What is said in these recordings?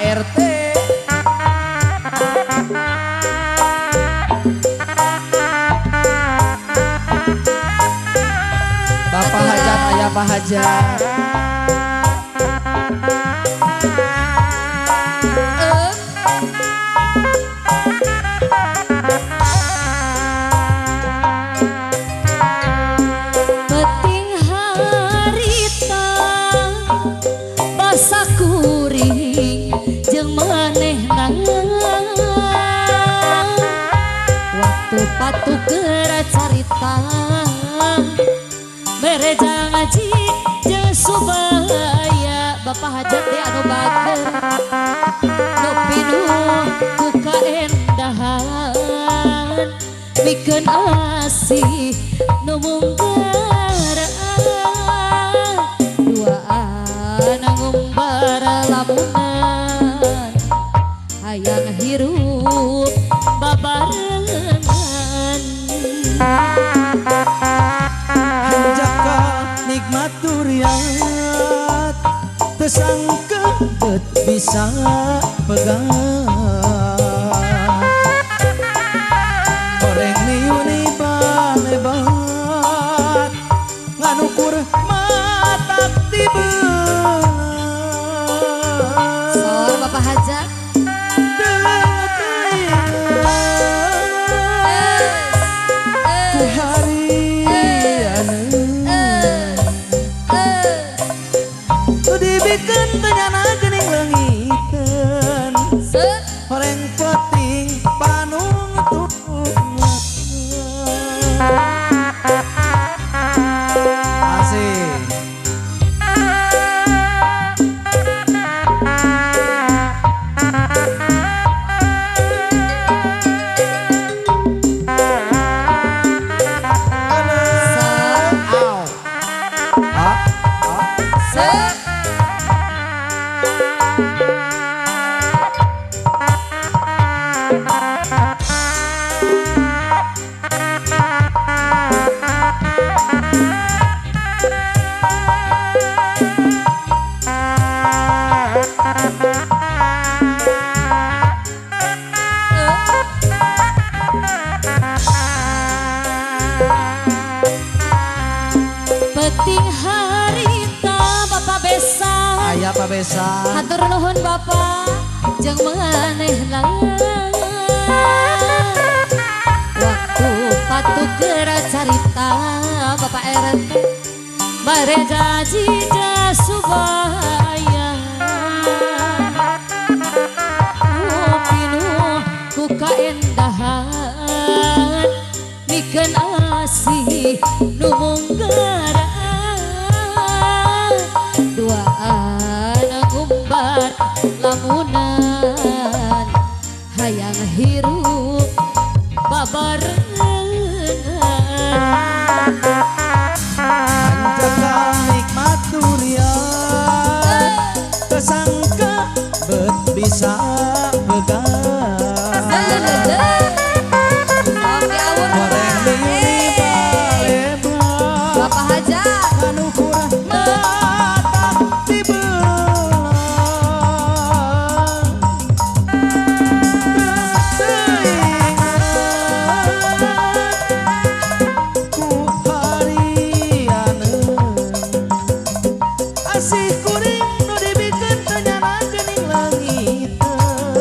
RT. Bapak Hajat, ayah Pak Hajat. Peting harita basa kuring jeung manehna waktu patuk geura carita bereja ngaji jeung subaya Bapak Hajat teh anu bager nu pinuh ku kaendahan mikeun asih nu munggaraan duaan ngumbar lamunan hayang hirup babarengan Jaka nikmat duriat tersangka bet bisa pegang goreng niuni balebat nganukur matak tibeun sor Bapak Hajat ku harian tu dibikeun teu nyana geuning leungiteun horeng peting panung tukungan asih peting harita Bapak Besan Ayah Pak Besan. hatur nuhun Bapak jeung manehna waktu patuk geura carita Bapak RT bare jaji subaya pinuh ku kaendahan mikeun asih nu munggaraan duaan ngumbar lamunan hayang hirup babarengan Jaka nikmat durian tersangka bet bisa pegang goreng niuni balebat Bapak Hajat nganukur matak tibeun ku harian asih kuring nu dibikeun teu nyana geuning leungiteun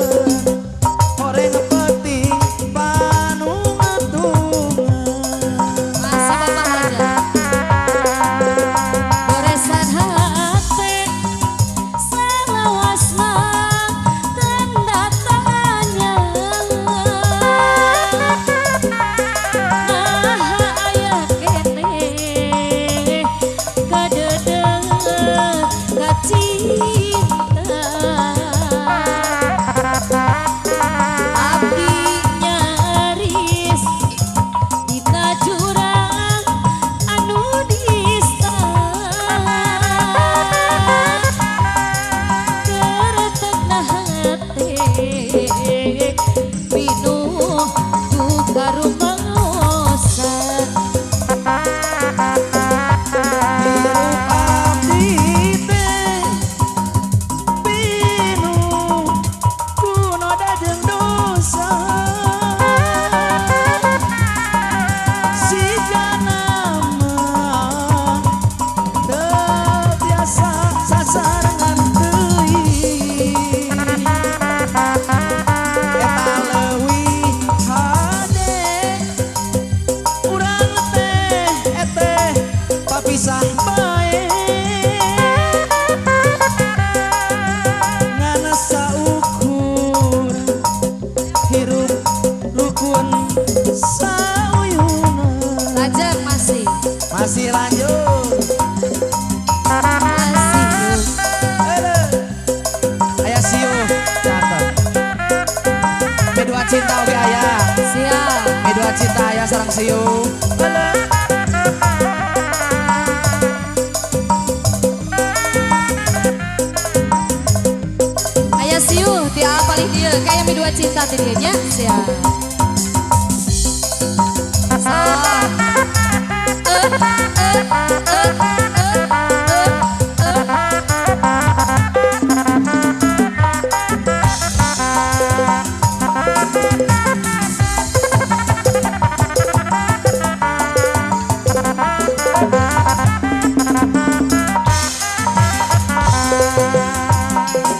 cinta aya sarang siu. Aya siu ti paling dia kayak mi dua cinta ti dieu nya sia.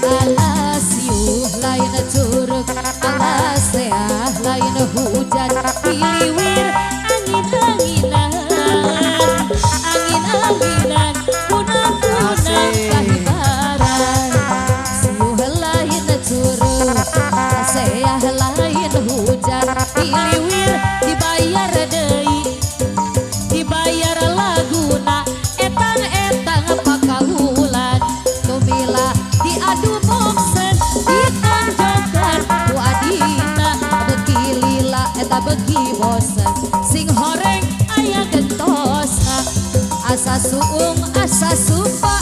Alas yuh lain curug, alas seah lain hujan, diliwir angin-anginan, angin-anginan, kunang-kunang kahibaran. Siuh lain curug, seah lain hujan, diliwir dibayar deui, dibayar laguna, etang-etang pakaulan, tumilah diadu boksen, ditanjokan ku adina, beki lila eta beki bosen, sing horeng aya gentosna, asa suung asa supa,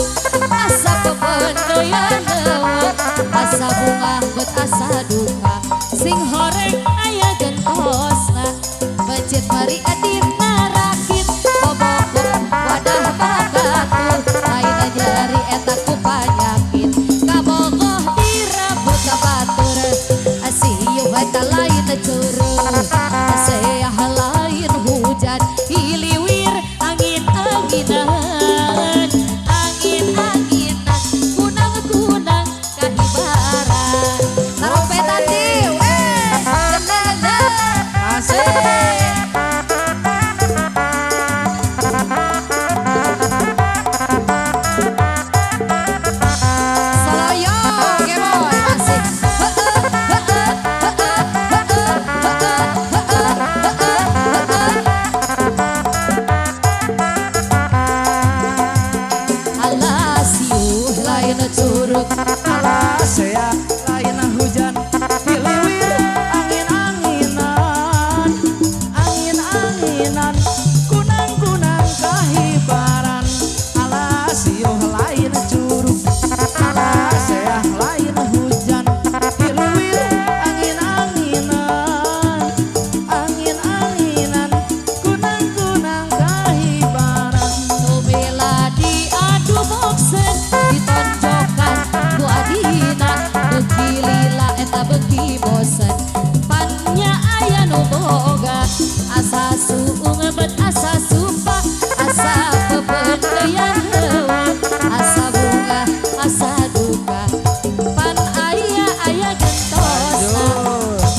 asa pependeyan lewe, asa bunga bet asa duka, sing horeng aya gentosna, mencit mari adina rakit, bobok wadah bagatul, lain jari eta ku panyakit, kabogoh dirabut kabatur, asiu eta lain curug, seah lain hujan, hiliwir angin-anginan, angin-anginan, kunang-kunang kahibaran. Trompet tiu, gendang-gendang. Asik. Soloyo, oke boy, masih. Alas yuh lain curug, Alas seah lain hujan, diliwir angin-anginan, angin-anginan, kunang-kunang kahibaran. Alas siuh lain curug, alas seah lain hujan, diliwir angin-anginan, angin-anginan, kunang-kunang kahibaran. tumila diadu boksen, ditonjokan ku adina, beki lila eta beki bosen, pannya aya nu boga, asa suung bet asa supa, asa pependeyan heula, asa bunga asa duka, pan aya gentosna,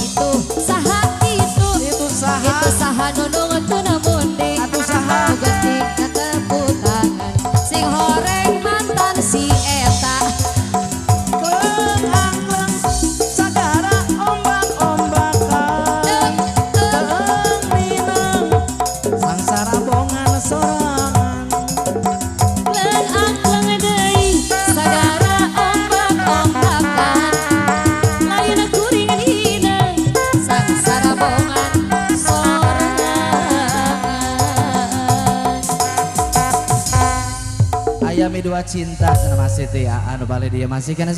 itu saha itu, Itu saha, itu saha nunung teu namundi, atuh saha, geting ketepuk tangan, sing horeng mantan si eta. kleng-kleng, sagara ombak-ombakan, kelinang, sangsara bongan sorangan. Kleng angkleng deui sagara ombak-ombakan, lain kuring dina sangsara bongan sorangan. Aya mi dua cinta cenah masih teh anu balik dia masih kana